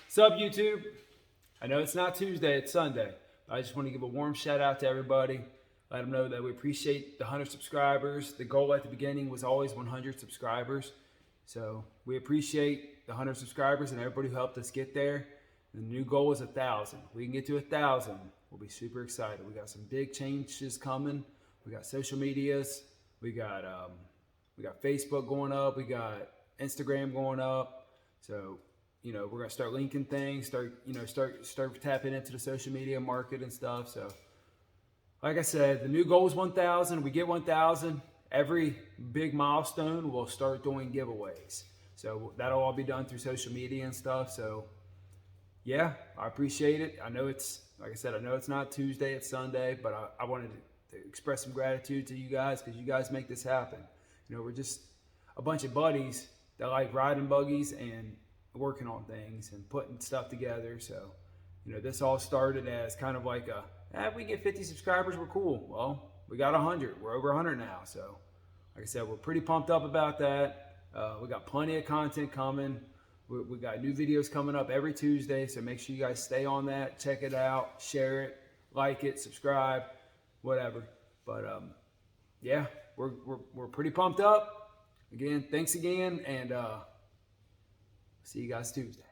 What's up, YouTube? I know it's not Tuesday, it's Sunday. But I just want to give a warm shout out to everybody. Let them know that we appreciate the 100 subscribers. The goal at the beginning was always 100 subscribers. So we appreciate the 100 subscribers and everybody who helped us get there. The new goal is 1,000. We can get to 1,000. We'll be super excited. We got some big changes coming. We got social medias. We got Facebook going up. We got Instagram going up. So, you know, we're gonna start linking things. Start tapping into the social media market and stuff. So, like I said, the new goal is 1,000. We get 1,000. Every big milestone, we'll start doing giveaways. So that'll all be done through social media and stuff. So, yeah, I appreciate it. I know it's, like I said, I know it's not Tuesday, it's Sunday, but I wanted to express some gratitude to you guys because you guys make this happen. You know, we're just a bunch of buddies that like riding buggies and working on things and putting stuff together. So, you know, this all started as kind of like if we get 50 subscribers, we're cool. Well, we got 100. We're over 100 now. So, like I said, we're pretty pumped up about that. We got plenty of content coming. We got new videos coming up every Tuesday. So make sure you guys stay on that. Check it out. Share it. Like it. Subscribe. Whatever. But yeah, we're pretty pumped up. Again, thanks again. And see you guys Tuesday.